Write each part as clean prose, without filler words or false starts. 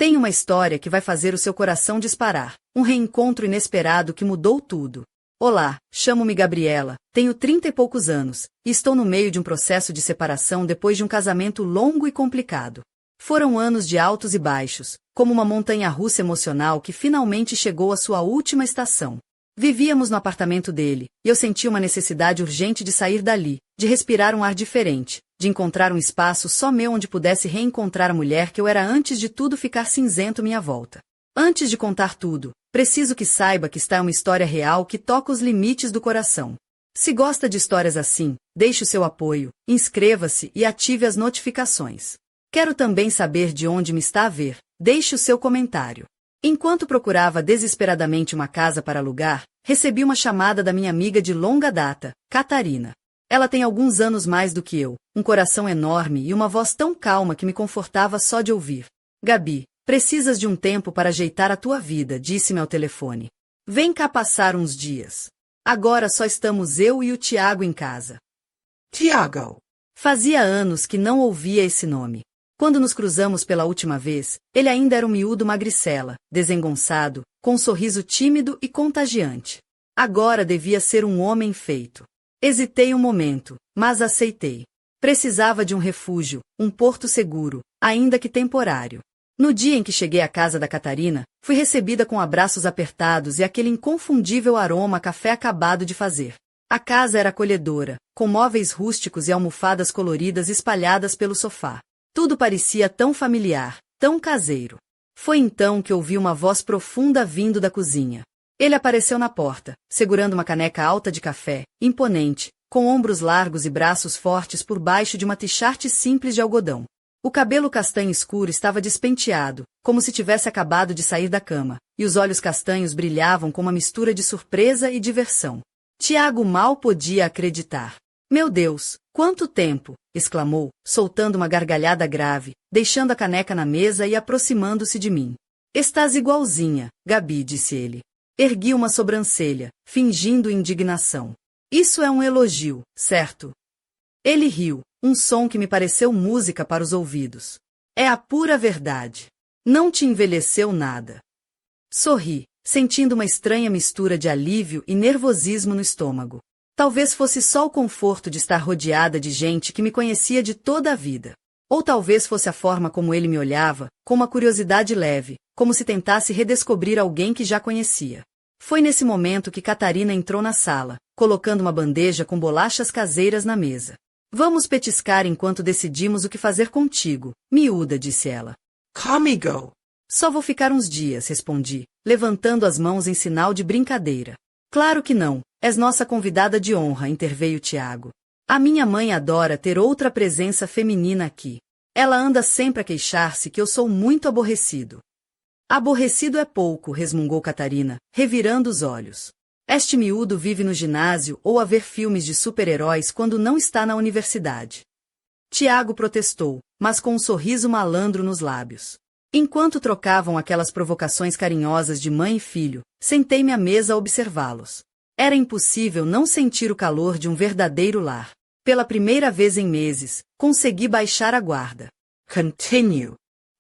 Tem uma história que vai fazer o seu coração disparar. Um reencontro inesperado que mudou tudo. Olá, chamo-me Gabriela, tenho 30 e poucos anos, e estou no meio de um processo de separação depois de um casamento longo e complicado. Foram anos de altos e baixos, como uma montanha-russa emocional que finalmente chegou à sua última estação. Vivíamos no apartamento dele, e eu senti uma necessidade urgente de sair dali, de respirar um ar diferente, de encontrar um espaço só meu onde pudesse reencontrar a mulher que eu era antes de tudo ficar cinzento à minha volta. Antes de contar tudo, preciso que saiba que está uma história real que toca os limites do coração. Se gosta de histórias assim, deixe o seu apoio, inscreva-se e ative as notificações. Quero também saber de onde me está a ver, deixe o seu comentário. Enquanto procurava desesperadamente uma casa para alugar, recebi uma chamada da minha amiga de longa data, Catarina. Ela tem alguns anos mais do que eu, um coração enorme e uma voz tão calma que me confortava só de ouvir. Gabi, precisas de um tempo para ajeitar a tua vida, disse-me ao telefone. Vem cá passar uns dias. Agora só estamos eu e o Tiago em casa. Tiago. Fazia anos que não ouvia esse nome. Quando nos cruzamos pela última vez, ele ainda era um miúdo magricela, desengonçado, com um sorriso tímido e contagiante. Agora devia ser um homem feito. Hesitei um momento, mas aceitei. Precisava de um refúgio, um porto seguro, ainda que temporário. No dia em que cheguei à casa da Catarina, fui recebida com abraços apertados e aquele inconfundível aroma a café acabado de fazer. A casa era acolhedora, com móveis rústicos e almofadas coloridas espalhadas pelo sofá. Tudo parecia tão familiar, tão caseiro. Foi então que ouvi uma voz profunda vindo da cozinha. Ele apareceu na porta, segurando uma caneca alta de café, imponente, com ombros largos e braços fortes por baixo de uma t-shirt simples de algodão. O cabelo castanho escuro estava despenteado, como se tivesse acabado de sair da cama, e os olhos castanhos brilhavam com uma mistura de surpresa e diversão. Tiago mal podia acreditar. Meu Deus, quanto tempo! Exclamou, soltando uma gargalhada grave, deixando a caneca na mesa e aproximando-se de mim. Estás igualzinha, Gabi, disse ele. Ergui uma sobrancelha, fingindo indignação. Isso é um elogio, certo? Ele riu, um som que me pareceu música para os ouvidos. É a pura verdade. Não te envelheceu nada. Sorri, sentindo uma estranha mistura de alívio e nervosismo no estômago. Talvez fosse só o conforto de estar rodeada de gente que me conhecia de toda a vida. Ou talvez fosse a forma como ele me olhava, com uma curiosidade leve, como se tentasse redescobrir alguém que já conhecia. Foi nesse momento que Catarina entrou na sala, colocando uma bandeja com bolachas caseiras na mesa. Vamos petiscar enquanto decidimos o que fazer contigo, miúda, disse ela. Comigo. Só vou ficar uns dias, respondi, levantando as mãos em sinal de brincadeira. Claro que não, és nossa convidada de honra, interveio Tiago. A minha mãe adora ter outra presença feminina aqui. Ela anda sempre a queixar-se que eu sou muito aborrecido. Aborrecido é pouco, resmungou Catarina, revirando os olhos. Este miúdo vive no ginásio ou a ver filmes de super-heróis quando não está na universidade. Tiago protestou, mas com um sorriso malandro nos lábios. Enquanto trocavam aquelas provocações carinhosas de mãe e filho, sentei-me à mesa a observá-los. Era impossível não sentir o calor de um verdadeiro lar. Pela primeira vez em meses, consegui baixar a guarda. Continue.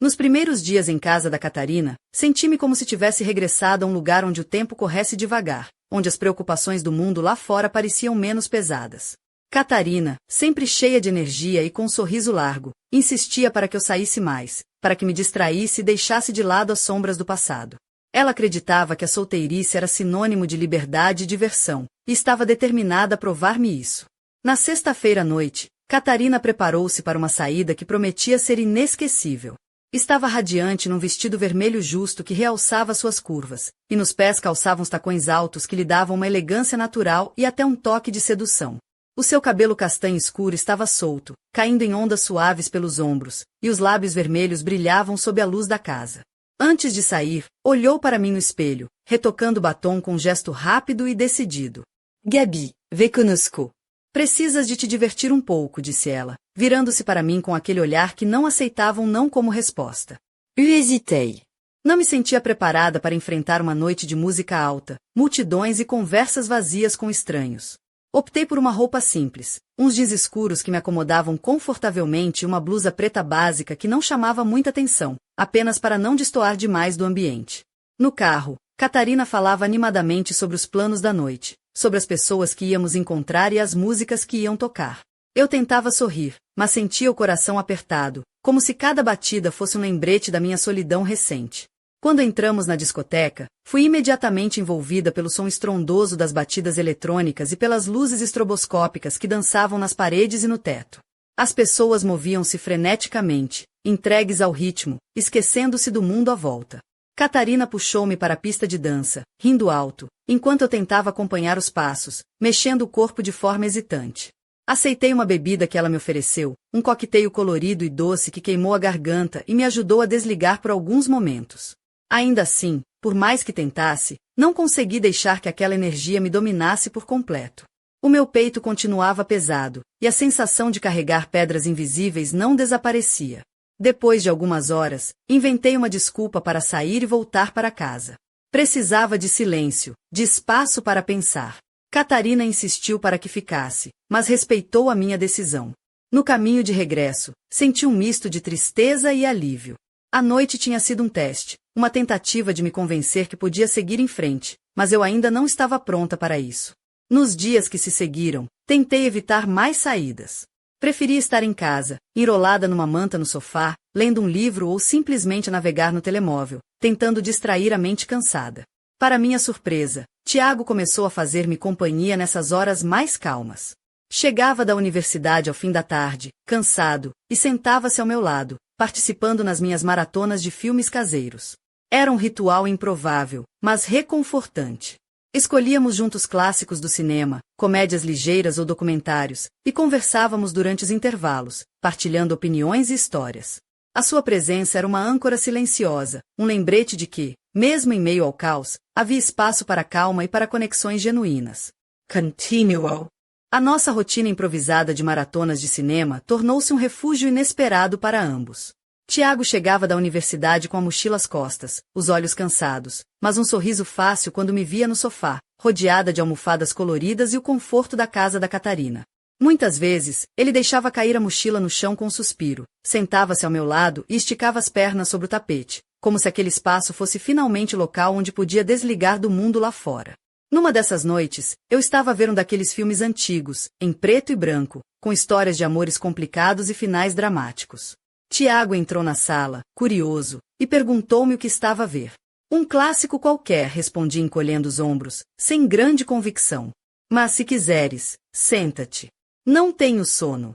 Nos primeiros dias em casa da Catarina, senti-me como se tivesse regressado a um lugar onde o tempo corresse devagar, onde as preocupações do mundo lá fora pareciam menos pesadas. Catarina, sempre cheia de energia e com um sorriso largo, insistia para que eu saísse mais, para que me distraísse e deixasse de lado as sombras do passado. Ela acreditava que a solteirice era sinônimo de liberdade e diversão, e estava determinada a provar-me isso. Na sexta-feira à noite, Catarina preparou-se para uma saída que prometia ser inesquecível. Estava radiante num vestido vermelho justo que realçava suas curvas, e nos pés calçava uns tacões altos que lhe davam uma elegância natural e até um toque de sedução. O seu cabelo castanho escuro estava solto, caindo em ondas suaves pelos ombros, e os lábios vermelhos brilhavam sob a luz da casa. Antes de sair, olhou para mim no espelho, retocando o batom com um gesto rápido e decidido. Gabi, vem conosco. Precisas de te divertir um pouco, disse ela, virando-se para mim com aquele olhar que não aceitava um não como resposta. Eu hesitei. Não me sentia preparada para enfrentar uma noite de música alta, multidões e conversas vazias com estranhos. Optei por uma roupa simples, uns jeans escuros que me acomodavam confortavelmente e uma blusa preta básica que não chamava muita atenção, apenas para não destoar demais do ambiente. No carro, Catarina falava animadamente sobre os planos da noite, sobre as pessoas que íamos encontrar e as músicas que iam tocar. Eu tentava sorrir, mas sentia o coração apertado, como se cada batida fosse um lembrete da minha solidão recente. Quando entramos na discoteca, fui imediatamente envolvida pelo som estrondoso das batidas eletrônicas e pelas luzes estroboscópicas que dançavam nas paredes e no teto. As pessoas moviam-se freneticamente, entregues ao ritmo, esquecendo-se do mundo à volta. Catarina puxou-me para a pista de dança, rindo alto, enquanto eu tentava acompanhar os passos, mexendo o corpo de forma hesitante. Aceitei uma bebida que ela me ofereceu, um coquetel colorido e doce que queimou a garganta e me ajudou a desligar por alguns momentos. Ainda assim, por mais que tentasse, não consegui deixar que aquela energia me dominasse por completo. O meu peito continuava pesado, e a sensação de carregar pedras invisíveis não desaparecia. Depois de algumas horas, inventei uma desculpa para sair e voltar para casa. Precisava de silêncio, de espaço para pensar. Catarina insistiu para que ficasse, mas respeitou a minha decisão. No caminho de regresso, senti um misto de tristeza e alívio. A noite tinha sido um teste, uma tentativa de me convencer que podia seguir em frente, mas eu ainda não estava pronta para isso. Nos dias que se seguiram, tentei evitar mais saídas. Preferia estar em casa, enrolada numa manta no sofá, lendo um livro ou simplesmente navegar no telemóvel, tentando distrair a mente cansada. Para minha surpresa, Tiago começou a fazer-me companhia nessas horas mais calmas. Chegava da universidade ao fim da tarde, cansado, e sentava-se ao meu lado, participando nas minhas maratonas de filmes caseiros. Era um ritual improvável, mas reconfortante. Escolhíamos juntos clássicos do cinema, comédias ligeiras ou documentários, e conversávamos durante os intervalos, partilhando opiniões e histórias. A sua presença era uma âncora silenciosa, um lembrete de que, mesmo em meio ao caos, havia espaço para calma e para conexões genuínas. Continuo. A nossa rotina improvisada de maratonas de cinema tornou-se um refúgio inesperado para ambos. Tiago chegava da universidade com a mochila às costas, os olhos cansados, mas um sorriso fácil quando me via no sofá, rodeada de almofadas coloridas e o conforto da casa da Catarina. Muitas vezes, ele deixava cair a mochila no chão com um suspiro, sentava-se ao meu lado e esticava as pernas sobre o tapete, como se aquele espaço fosse finalmente o local onde podia desligar do mundo lá fora. Numa dessas noites, eu estava a ver um daqueles filmes antigos, em preto e branco, com histórias de amores complicados e finais dramáticos. Tiago entrou na sala, curioso, e perguntou-me o que estava a ver. Um clássico qualquer, respondi encolhendo os ombros, sem grande convicção. Mas se quiseres, senta-te. Não tenho sono.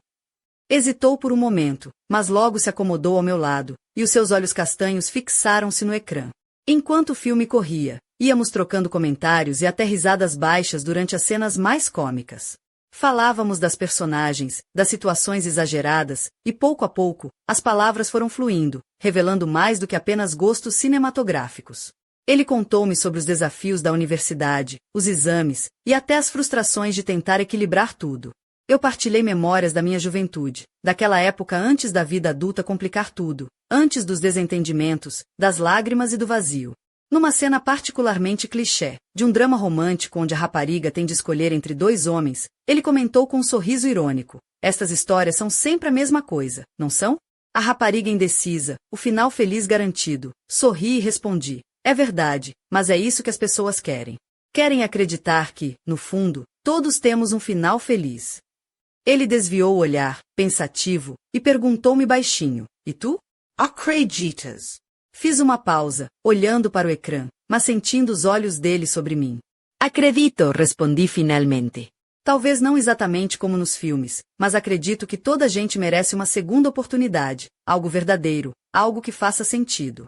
Hesitou por um momento, mas logo se acomodou ao meu lado, e os seus olhos castanhos fixaram-se no ecrã. Enquanto o filme corria, íamos trocando comentários e até risadas baixas durante as cenas mais cômicas. Falávamos das personagens, das situações exageradas, e pouco a pouco, as palavras foram fluindo, revelando mais do que apenas gostos cinematográficos. Ele contou-me sobre os desafios da universidade, os exames, e até as frustrações de tentar equilibrar tudo. Eu partilhei memórias da minha juventude, daquela época antes da vida adulta complicar tudo, antes dos desentendimentos, das lágrimas e do vazio. Numa cena particularmente clichê, de um drama romântico onde a rapariga tem de escolher entre dois homens, ele comentou com um sorriso irônico: "Estas histórias são sempre a mesma coisa, não são? A rapariga indecisa, o final feliz garantido." Sorri e respondi: "É verdade, mas é isso que as pessoas querem. Querem acreditar que, no fundo, todos temos um final feliz." Ele desviou o olhar, pensativo, e perguntou-me baixinho: "E tu?" Acreditas? Fiz uma pausa, olhando para o ecrã, mas sentindo os olhos dele sobre mim. Acredito, respondi finalmente. Talvez não exatamente como nos filmes, mas acredito que toda gente merece uma segunda oportunidade, algo verdadeiro, algo que faça sentido.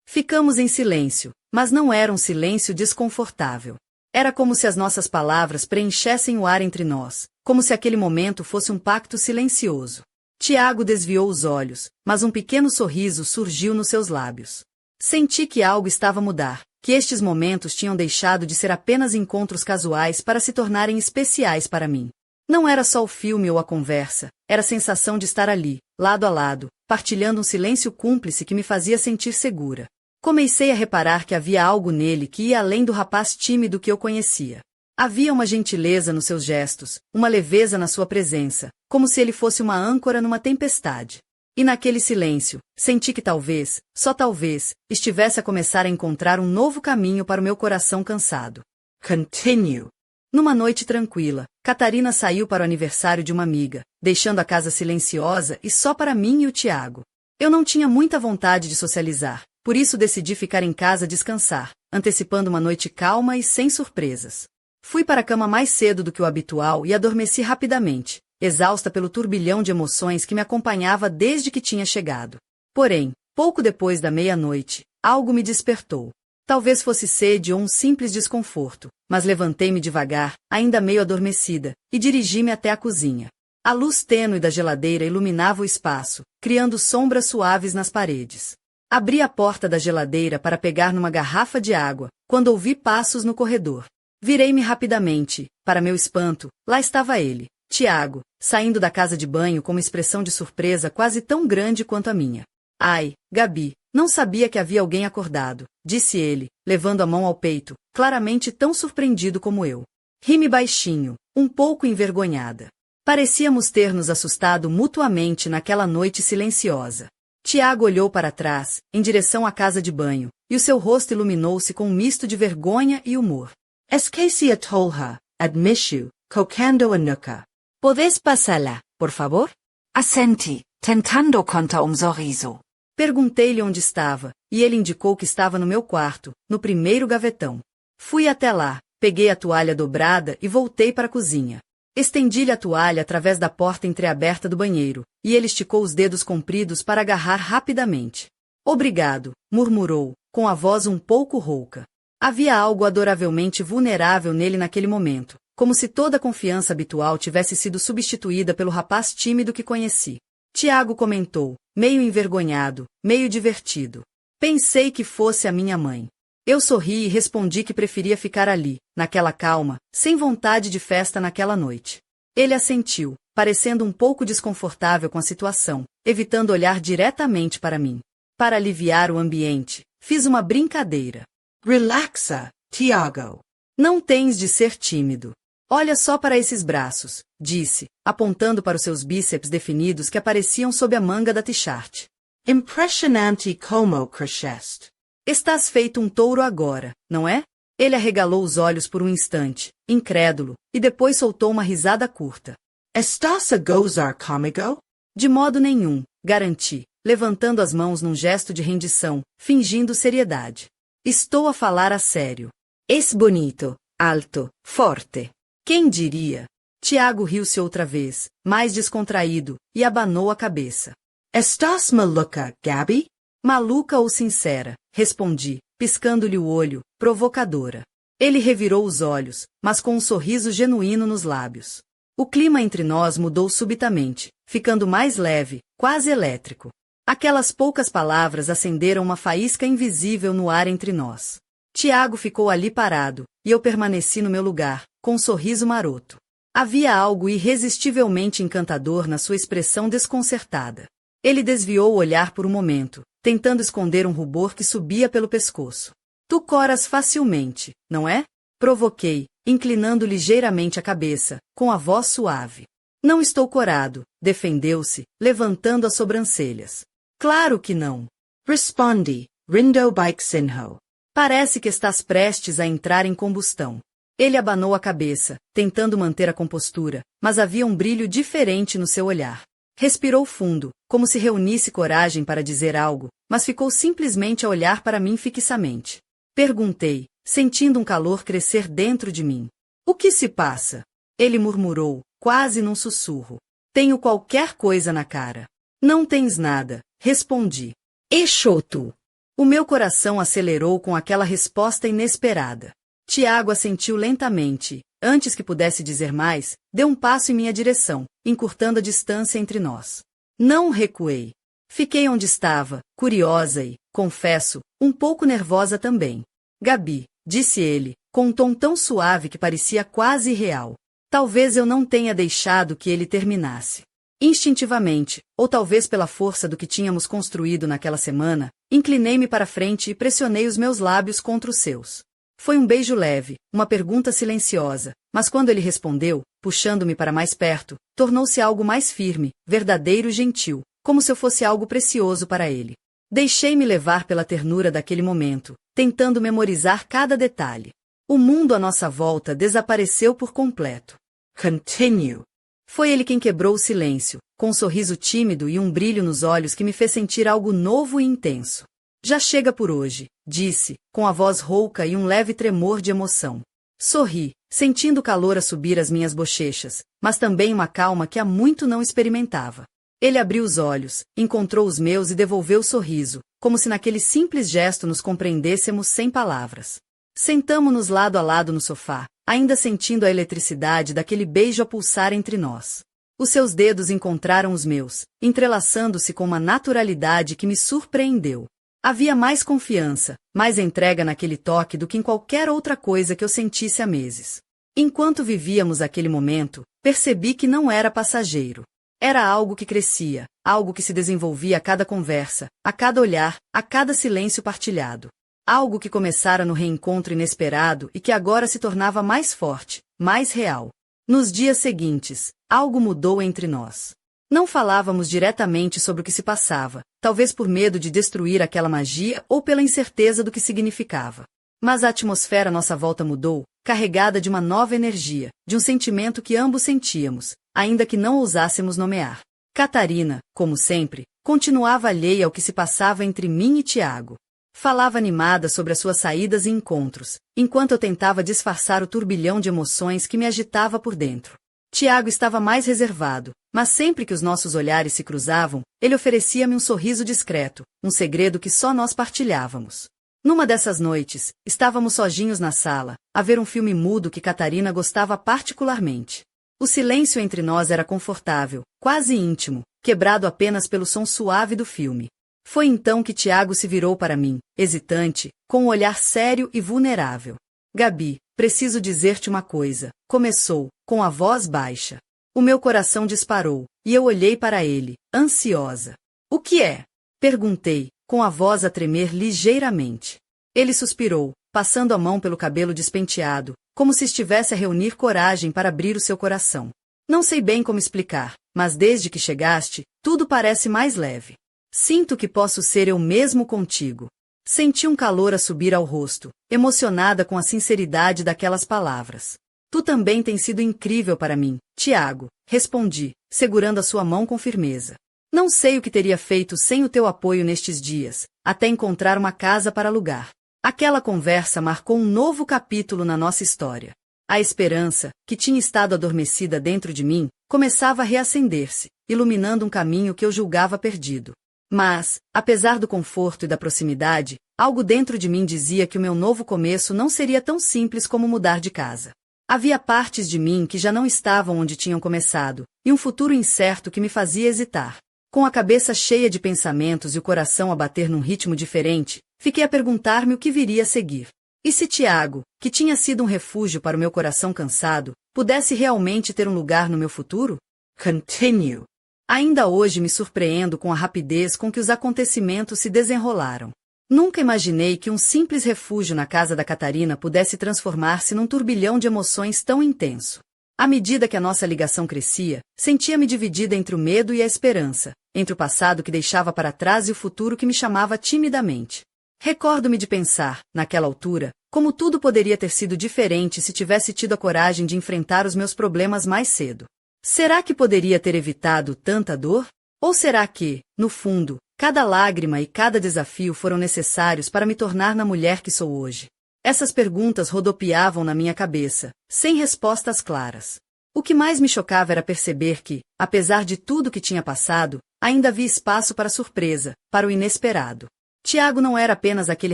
Ficamos em silêncio, mas não era um silêncio desconfortável. Era como se as nossas palavras preenchessem o ar entre nós, como se aquele momento fosse um pacto silencioso. Tiago desviou os olhos, mas um pequeno sorriso surgiu nos seus lábios. Senti que algo estava a mudar, que estes momentos tinham deixado de ser apenas encontros casuais para se tornarem especiais para mim. Não era só o filme ou a conversa, era a sensação de estar ali, lado a lado, partilhando um silêncio cúmplice que me fazia sentir segura. Comecei a reparar que havia algo nele que ia além do rapaz tímido que eu conhecia. Havia uma gentileza nos seus gestos, uma leveza na sua presença, como se ele fosse uma âncora numa tempestade. E naquele silêncio, senti que talvez, só talvez, estivesse a começar a encontrar um novo caminho para o meu coração cansado. Continue. Numa noite tranquila, Catarina saiu para o aniversário de uma amiga, deixando a casa silenciosa e só para mim e o Tiago. Eu não tinha muita vontade de socializar, por isso decidi ficar em casa descansar, antecipando uma noite calma e sem surpresas. Fui para a cama mais cedo do que o habitual e adormeci rapidamente, exausta pelo turbilhão de emoções que me acompanhava desde que tinha chegado. Porém, pouco depois da meia-noite, algo me despertou. Talvez fosse sede ou um simples desconforto, mas levantei-me devagar, ainda meio adormecida, e dirigi-me até a cozinha. A luz tênue da geladeira iluminava o espaço, criando sombras suaves nas paredes. Abri a porta da geladeira para pegar numa garrafa de água, quando ouvi passos no corredor. Virei-me rapidamente, para meu espanto, lá estava ele, Tiago, saindo da casa de banho com uma expressão de surpresa quase tão grande quanto a minha. Ai, Gabi, não sabia que havia alguém acordado, disse ele, levando a mão ao peito, claramente tão surpreendido como eu. Ri-me baixinho, um pouco envergonhada. Parecíamos ter nos assustado mutuamente naquela noite silenciosa. Tiago olhou para trás, em direção à casa de banho, e o seu rosto iluminou-se com um misto de vergonha e humor. Esqueci a tolha, admishu, cocando a nuca. Podés passá-la, por favor? Assenti, tentando contra sorriso. Perguntei-lhe onde estava, e ele indicou que estava no meu quarto, no primeiro gavetão. Fui até lá, peguei a toalha dobrada e voltei para a cozinha. Estendi-lhe a toalha através da porta entreaberta do banheiro, e ele esticou os dedos compridos para agarrar rapidamente. Obrigado, murmurou, com a voz um pouco rouca. Havia algo adoravelmente vulnerável nele naquele momento, como se toda a confiança habitual tivesse sido substituída pelo rapaz tímido que conheci. Tiago comentou, meio envergonhado, meio divertido. Pensei que fosse a minha mãe. Eu sorri e respondi que preferia ficar ali, naquela calma, sem vontade de festa naquela noite. Ele assentiu, parecendo um pouco desconfortável com a situação, evitando olhar diretamente para mim. Para aliviar o ambiente, fiz uma brincadeira. Relaxa, Tiago. Não tens de ser tímido. Olha só para esses braços, disse, apontando para os seus bíceps definidos que apareciam sob a manga da t-shirt. Impressionante como cresceste. Estás feito um touro agora, não é? Ele arregalou os olhos por um instante, incrédulo, e depois soltou uma risada curta. Estás a gozar comigo? De modo nenhum, garanti, levantando as mãos num gesto de rendição, fingindo seriedade. Estou a falar a sério. És bonito, alto, forte. Quem diria? Tiago riu-se outra vez, mais descontraído, e abanou a cabeça. Estás maluca, Gabi? Maluca ou sincera, respondi, piscando-lhe o olho, provocadora. Ele revirou os olhos, mas com um sorriso genuíno nos lábios. O clima entre nós mudou subitamente, ficando mais leve, quase elétrico. Aquelas poucas palavras acenderam uma faísca invisível no ar entre nós. Tiago ficou ali parado, e eu permaneci no meu lugar, com um sorriso maroto. Havia algo irresistivelmente encantador na sua expressão desconcertada. Ele desviou o olhar por um momento, tentando esconder um rubor que subia pelo pescoço. Tu coras facilmente, não é? Provoquei, inclinando ligeiramente a cabeça, com a voz suave. Não estou corado, defendeu-se, levantando as sobrancelhas. Claro que não. Respondi, rindo baixinho. Parece que estás prestes a entrar em combustão. Ele abanou a cabeça, tentando manter a compostura, mas havia um brilho diferente no seu olhar. Respirou fundo, como se reunisse coragem para dizer algo, mas ficou simplesmente a olhar para mim fixamente. Perguntei, sentindo um calor crescer dentro de mim. O que se passa? Ele murmurou, quase num sussurro. Tenho qualquer coisa na cara. Não tens nada, respondi. Exoto. O meu coração acelerou com aquela resposta inesperada. Tiago assentiu lentamente, antes que pudesse dizer mais, deu um passo em minha direção, encurtando a distância entre nós. Não recuei. Fiquei onde estava, curiosa e, confesso, um pouco nervosa também. Gabi, disse ele, com um tom tão suave que parecia quase irreal. Talvez eu não tenha deixado que ele terminasse. Instintivamente, ou talvez pela força do que tínhamos construído naquela semana, inclinei-me para frente e pressionei os meus lábios contra os seus. Foi um beijo leve, uma pergunta silenciosa, mas quando ele respondeu, puxando-me para mais perto, tornou-se algo mais firme, verdadeiro e gentil, como se eu fosse algo precioso para ele. Deixei-me levar pela ternura daquele momento, tentando memorizar cada detalhe. O mundo à nossa volta desapareceu por completo. Continue. Foi ele quem quebrou o silêncio, com um sorriso tímido e um brilho nos olhos que me fez sentir algo novo e intenso. Já chega por hoje, disse, com a voz rouca e um leve tremor de emoção. Sorri, sentindo o calor a subir as minhas bochechas, mas também uma calma que há muito não experimentava. Ele abriu os olhos, encontrou os meus e devolveu o sorriso, como se naquele simples gesto nos compreendêssemos sem palavras. Sentamo-nos lado a lado no sofá, ainda sentindo a eletricidade daquele beijo a pulsar entre nós. Os seus dedos encontraram os meus, entrelaçando-se com uma naturalidade que me surpreendeu. Havia mais confiança, mais entrega naquele toque do que em qualquer outra coisa que eu sentisse há meses. Enquanto vivíamos aquele momento, percebi que não era passageiro. Era algo que crescia, algo que se desenvolvia a cada conversa, a cada olhar, a cada silêncio partilhado. Algo que começara no reencontro inesperado e que agora se tornava mais forte, mais real. Nos dias seguintes, algo mudou entre nós. Não falávamos diretamente sobre o que se passava, talvez por medo de destruir aquela magia ou pela incerteza do que significava. Mas a atmosfera à nossa volta mudou, carregada de uma nova energia, de um sentimento que ambos sentíamos, ainda que não ousássemos nomear. Catarina, como sempre, continuava alheia ao que se passava entre mim e Tiago. Falava animada sobre as suas saídas e encontros, enquanto eu tentava disfarçar o turbilhão de emoções que me agitava por dentro. Tiago estava mais reservado, mas sempre que os nossos olhares se cruzavam, ele oferecia-me um sorriso discreto, um segredo que só nós partilhávamos. Numa dessas noites, estávamos sozinhos na sala, a ver um filme mudo que Catarina gostava particularmente. O silêncio entre nós era confortável, quase íntimo, quebrado apenas pelo som suave do filme. Foi então que Tiago se virou para mim, hesitante, com um olhar sério e vulnerável. Gabi, preciso dizer-te uma coisa, começou, com a voz baixa. O meu coração disparou, e eu olhei para ele, ansiosa. O que é? Perguntei, com a voz a tremer ligeiramente. Ele suspirou, passando a mão pelo cabelo despenteado, como se estivesse a reunir coragem para abrir o seu coração. Não sei bem como explicar, mas desde que chegaste, tudo parece mais leve. Sinto que posso ser eu mesmo contigo. Senti um calor a subir ao rosto, emocionada com a sinceridade daquelas palavras. Tu também tens sido incrível para mim, Tiago, respondi, segurando a sua mão com firmeza. Não sei o que teria feito sem o teu apoio nestes dias, até encontrar uma casa para alugar. Aquela conversa marcou um novo capítulo na nossa história. A esperança, que tinha estado adormecida dentro de mim, começava a reacender-se, iluminando um caminho que eu julgava perdido. Mas, apesar do conforto e da proximidade, algo dentro de mim dizia que o meu novo começo não seria tão simples como mudar de casa. Havia partes de mim que já não estavam onde tinham começado, e um futuro incerto que me fazia hesitar. Com a cabeça cheia de pensamentos e o coração a bater num ritmo diferente, fiquei a perguntar-me o que viria a seguir. E se Tiago, que tinha sido um refúgio para o meu coração cansado, pudesse realmente ter um lugar no meu futuro? Continue. Ainda hoje me surpreendo com a rapidez com que os acontecimentos se desenrolaram. Nunca imaginei que um simples refúgio na casa da Catarina pudesse transformar-se num turbilhão de emoções tão intenso. À medida que a nossa ligação crescia, sentia-me dividida entre o medo e a esperança, entre o passado que deixava para trás e o futuro que me chamava timidamente. Recordo-me de pensar, naquela altura, como tudo poderia ter sido diferente se tivesse tido a coragem de enfrentar os meus problemas mais cedo. Será que poderia ter evitado tanta dor? Ou será que, no fundo, cada lágrima e cada desafio foram necessários para me tornar na mulher que sou hoje? Essas perguntas rodopiavam na minha cabeça, sem respostas claras. O que mais me chocava era perceber que, apesar de tudo que tinha passado, ainda havia espaço para a surpresa, para o inesperado. Tiago não era apenas aquele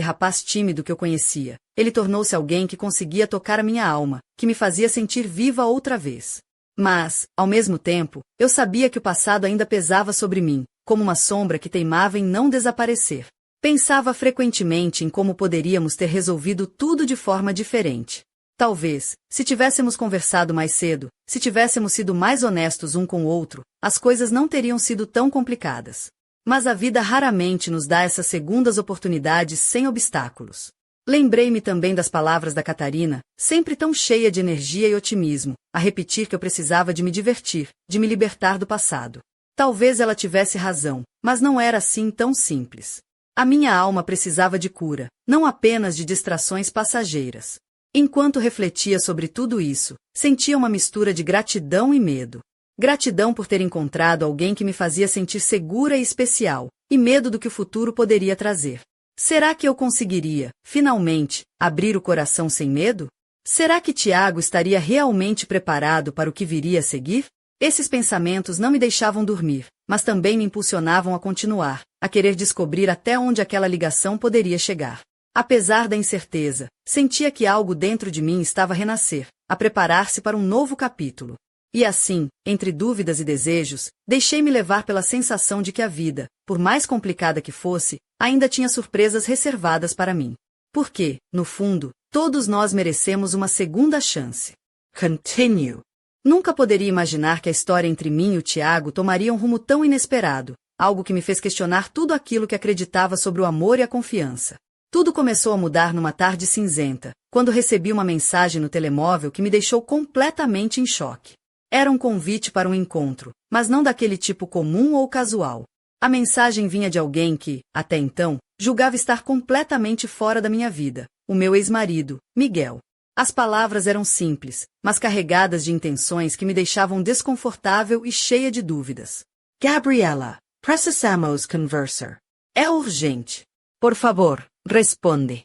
rapaz tímido que eu conhecia. Ele tornou-se alguém que conseguia tocar a minha alma, que me fazia sentir viva outra vez. Mas, ao mesmo tempo, eu sabia que o passado ainda pesava sobre mim, como uma sombra que teimava em não desaparecer. Pensava frequentemente em como poderíamos ter resolvido tudo de forma diferente. Talvez, se tivéssemos conversado mais cedo, se tivéssemos sido mais honestos um com o outro, as coisas não teriam sido tão complicadas. Mas a vida raramente nos dá essas segundas oportunidades sem obstáculos. Lembrei-me também das palavras da Catarina, sempre tão cheia de energia e otimismo, a repetir que eu precisava de me divertir, de me libertar do passado. Talvez ela tivesse razão, mas não era assim tão simples. A minha alma precisava de cura, não apenas de distrações passageiras. Enquanto refletia sobre tudo isso, sentia uma mistura de gratidão e medo. Gratidão por ter encontrado alguém que me fazia sentir segura e especial, e medo do que o futuro poderia trazer. Será que eu conseguiria, finalmente, abrir o coração sem medo? Será que Tiago estaria realmente preparado para o que viria a seguir? Esses pensamentos não me deixavam dormir, mas também me impulsionavam a continuar, a querer descobrir até onde aquela ligação poderia chegar. Apesar da incerteza, sentia que algo dentro de mim estava a renascer, a preparar-se para um novo capítulo. E assim, entre dúvidas e desejos, deixei-me levar pela sensação de que a vida, por mais complicada que fosse, ainda tinha surpresas reservadas para mim. Porque, no fundo, todos nós merecemos uma segunda chance. Continue. Nunca poderia imaginar que a história entre mim e o Tiago tomaria um rumo tão inesperado, algo que me fez questionar tudo aquilo que acreditava sobre o amor e a confiança. Tudo começou a mudar numa tarde cinzenta, quando recebi uma mensagem no telemóvel que me deixou completamente em choque. Era um convite para um encontro, mas não daquele tipo comum ou casual. A mensagem vinha de alguém que, até então, julgava estar completamente fora da minha vida, o meu ex-marido, Miguel. As palavras eram simples, mas carregadas de intenções que me deixavam desconfortável e cheia de dúvidas. Gabriela, precisamos conversar. É urgente. Por favor, responde.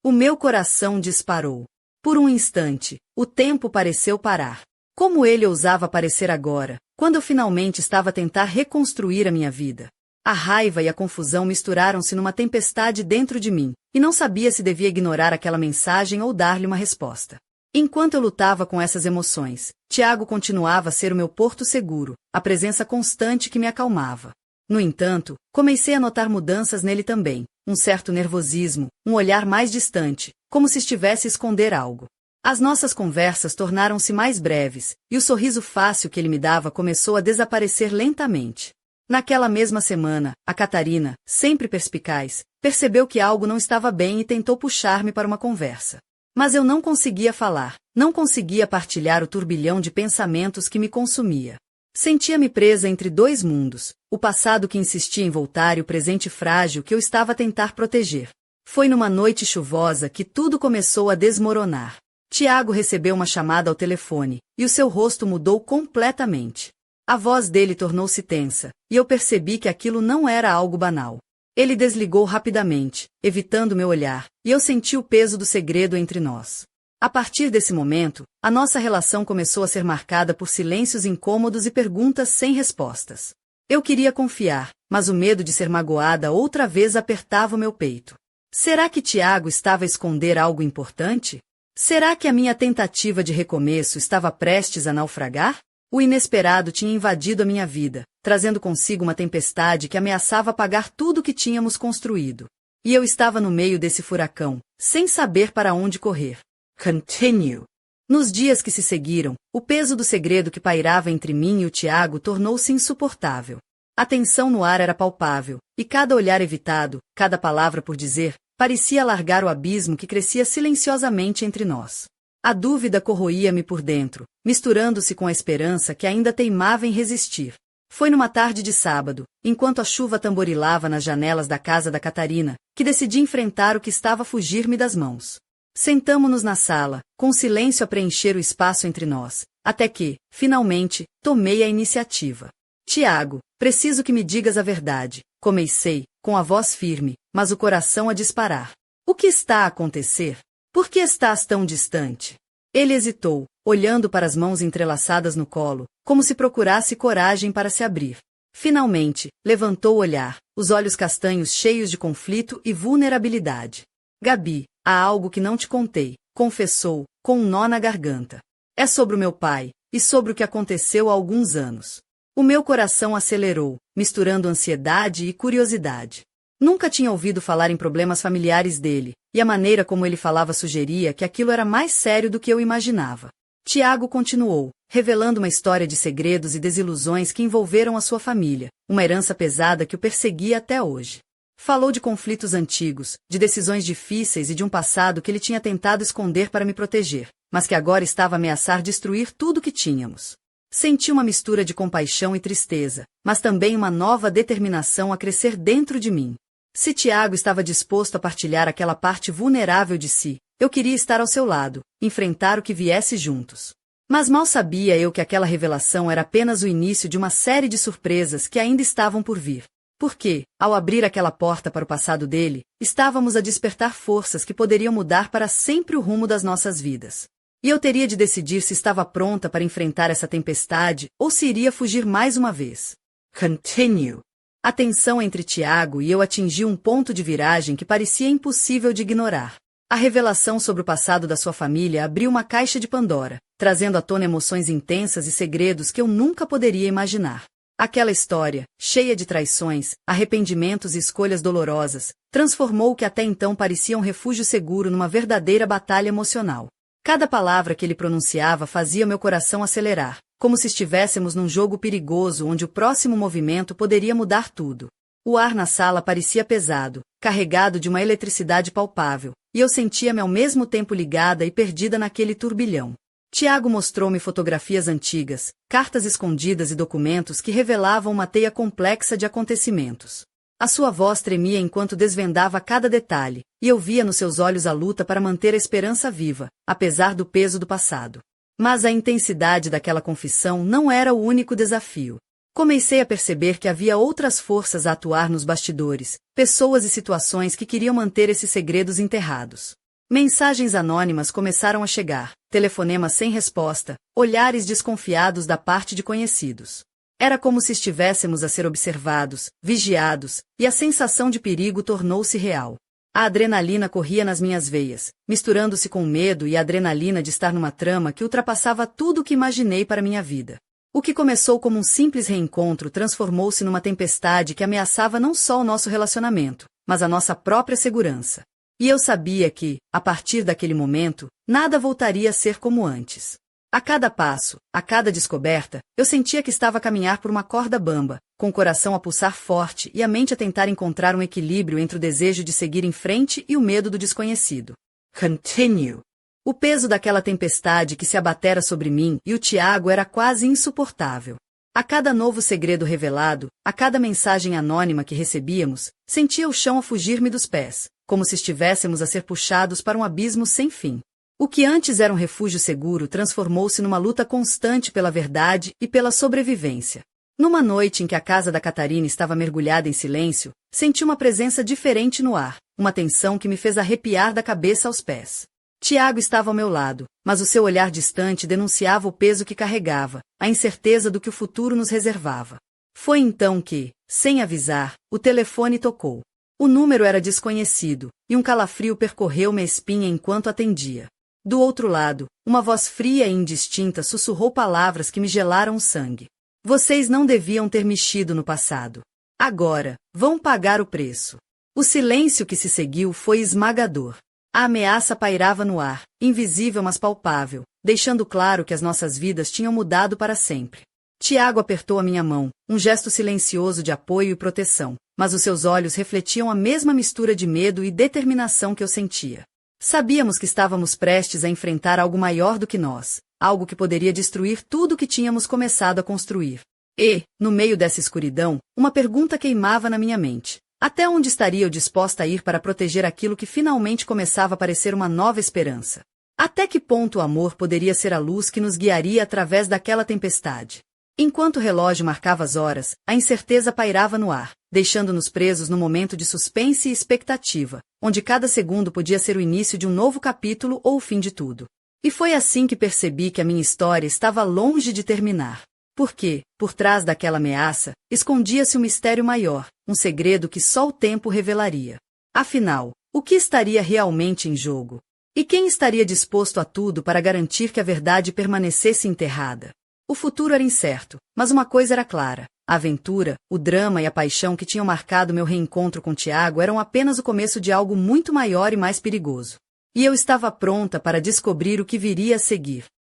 O meu coração disparou. Por um instante, o tempo pareceu parar. Como ele ousava aparecer agora, quando eu finalmente estava a tentar reconstruir a minha vida? A raiva e a confusão misturaram-se numa tempestade dentro de mim, e não sabia se devia ignorar aquela mensagem ou dar-lhe uma resposta. Enquanto eu lutava com essas emoções, Tiago continuava a ser o meu porto seguro, a presença constante que me acalmava. No entanto, comecei a notar mudanças nele também, um certo nervosismo, um olhar mais distante, como se estivesse a esconder algo. As nossas conversas tornaram-se mais breves, e o sorriso fácil que ele me dava começou a desaparecer lentamente. Naquela mesma semana, a Catarina, sempre perspicaz, percebeu que algo não estava bem e tentou puxar-me para uma conversa. Mas eu não conseguia falar, não conseguia partilhar o turbilhão de pensamentos que me consumia. Sentia-me presa entre dois mundos, o passado que insistia em voltar e o presente frágil que eu estava a tentar proteger. Foi numa noite chuvosa que tudo começou a desmoronar. Tiago recebeu uma chamada ao telefone, e o seu rosto mudou completamente. A voz dele tornou-se tensa, e eu percebi que aquilo não era algo banal. Ele desligou rapidamente, evitando meu olhar, e eu senti o peso do segredo entre nós. A partir desse momento, a nossa relação começou a ser marcada por silêncios incômodos e perguntas sem respostas. Eu queria confiar, mas o medo de ser magoada outra vez apertava o meu peito. Será que Tiago estava a esconder algo importante? Será que a minha tentativa de recomeço estava prestes a naufragar? O inesperado tinha invadido a minha vida, trazendo consigo uma tempestade que ameaçava apagar tudo o que tínhamos construído. E eu estava no meio desse furacão, sem saber para onde correr. Continue. Nos dias que se seguiram, o peso do segredo que pairava entre mim e o Tiago tornou-se insuportável. A tensão no ar era palpável, e cada olhar evitado, cada palavra por dizer, parecia alargar o abismo que crescia silenciosamente entre nós. A dúvida corroía-me por dentro, misturando-se com a esperança que ainda teimava em resistir. Foi numa tarde de sábado, enquanto a chuva tamborilava nas janelas da casa da Catarina, que decidi enfrentar o que estava a fugir-me das mãos. Sentamo-nos na sala, com silêncio a preencher o espaço entre nós, até que, finalmente, tomei a iniciativa. Tiago, preciso que me digas a verdade, comecei, com a voz firme, mas o coração a disparar. O que está a acontecer? Por que estás tão distante? Ele hesitou, olhando para as mãos entrelaçadas no colo, como se procurasse coragem para se abrir. Finalmente, levantou o olhar, os olhos castanhos cheios de conflito e vulnerabilidade. Gabi, há algo que não te contei, confessou, com um nó na garganta. É sobre o meu pai, e sobre o que aconteceu há alguns anos. O meu coração acelerou, misturando ansiedade e curiosidade. Nunca tinha ouvido falar em problemas familiares dele, e a maneira como ele falava sugeria que aquilo era mais sério do que eu imaginava. Tiago continuou, revelando uma história de segredos e desilusões que envolveram a sua família, uma herança pesada que o perseguia até hoje. Falou de conflitos antigos, de decisões difíceis e de um passado que ele tinha tentado esconder para me proteger, mas que agora estava a ameaçar destruir tudo o que tínhamos. Senti uma mistura de compaixão e tristeza, mas também uma nova determinação a crescer dentro de mim. Se Tiago estava disposto a partilhar aquela parte vulnerável de si, eu queria estar ao seu lado, enfrentar o que viesse juntos. Mas mal sabia eu que aquela revelação era apenas o início de uma série de surpresas que ainda estavam por vir. Porque, ao abrir aquela porta para o passado dele, estávamos a despertar forças que poderiam mudar para sempre o rumo das nossas vidas. E eu teria de decidir se estava pronta para enfrentar essa tempestade ou se iria fugir mais uma vez. Continue. A tensão entre Tiago e eu atingiu um ponto de viragem que parecia impossível de ignorar. A revelação sobre o passado da sua família abriu uma caixa de Pandora, trazendo à tona emoções intensas e segredos que eu nunca poderia imaginar. Aquela história, cheia de traições, arrependimentos e escolhas dolorosas, transformou o que até então parecia um refúgio seguro numa verdadeira batalha emocional. Cada palavra que ele pronunciava fazia meu coração acelerar, como se estivéssemos num jogo perigoso onde o próximo movimento poderia mudar tudo. O ar na sala parecia pesado, carregado de uma eletricidade palpável, e eu sentia-me ao mesmo tempo ligada e perdida naquele turbilhão. Tiago mostrou-me fotografias antigas, cartas escondidas e documentos que revelavam uma teia complexa de acontecimentos. A sua voz tremia enquanto desvendava cada detalhe, e eu via nos seus olhos a luta para manter a esperança viva, apesar do peso do passado. Mas a intensidade daquela confissão não era o único desafio. Comecei a perceber que havia outras forças a atuar nos bastidores, pessoas e situações que queriam manter esses segredos enterrados. Mensagens anônimas começaram a chegar, telefonemas sem resposta, olhares desconfiados da parte de conhecidos. Era como se estivéssemos a ser observados, vigiados, e a sensação de perigo tornou-se real. A adrenalina corria nas minhas veias, misturando-se com o medo e a adrenalina de estar numa trama que ultrapassava tudo o que imaginei para minha vida. O que começou como um simples reencontro transformou-se numa tempestade que ameaçava não só o nosso relacionamento, mas a nossa própria segurança. E eu sabia que, a partir daquele momento, nada voltaria a ser como antes. A cada passo, a cada descoberta, eu sentia que estava a caminhar por uma corda bamba, com o coração a pulsar forte e a mente a tentar encontrar um equilíbrio entre o desejo de seguir em frente e o medo do desconhecido. Continue. O peso daquela tempestade que se abatera sobre mim e o Tiago era quase insuportável. A cada novo segredo revelado, a cada mensagem anônima que recebíamos, sentia o chão a fugir-me dos pés, como se estivéssemos a ser puxados para um abismo sem fim. O que antes era um refúgio seguro transformou-se numa luta constante pela verdade e pela sobrevivência. Numa noite em que a casa da Catarina estava mergulhada em silêncio, senti uma presença diferente no ar, uma tensão que me fez arrepiar da cabeça aos pés. Tiago estava ao meu lado, mas o seu olhar distante denunciava o peso que carregava, a incerteza do que o futuro nos reservava. Foi então que, sem avisar, o telefone tocou. O número era desconhecido, e um calafrio percorreu minha espinha enquanto atendia. Do outro lado, uma voz fria e indistinta sussurrou palavras que me gelaram o sangue. Vocês não deviam ter mexido no passado. Agora, vão pagar o preço. O silêncio que se seguiu foi esmagador. A ameaça pairava no ar, invisível mas palpável, deixando claro que as nossas vidas tinham mudado para sempre. Tiago apertou a minha mão, um gesto silencioso de apoio e proteção, mas os seus olhos refletiam a mesma mistura de medo e determinação que eu sentia. Sabíamos que estávamos prestes a enfrentar algo maior do que nós, algo que poderia destruir tudo o que tínhamos começado a construir. E, no meio dessa escuridão, uma pergunta queimava na minha mente. Até onde estaria eu disposta a ir para proteger aquilo que finalmente começava a parecer uma nova esperança? Até que ponto o amor poderia ser a luz que nos guiaria através daquela tempestade? Enquanto o relógio marcava as horas, a incerteza pairava no ar, deixando-nos presos no momento de suspense e expectativa, onde cada segundo podia ser o início de um novo capítulo ou o fim de tudo. E foi assim que percebi que a minha história estava longe de terminar. Porque, por trás daquela ameaça, escondia-se um mistério maior, um segredo que só o tempo revelaria. Afinal, o que estaria realmente em jogo? E quem estaria disposto a tudo para garantir que a verdade permanecesse enterrada? O futuro era incerto, mas uma coisa era clara. A aventura, o drama e a paixão que tinham marcado meu reencontro com Tiago eram apenas o começo de algo muito maior e mais perigoso. E eu estava pronta para descobrir o que viria a seguir.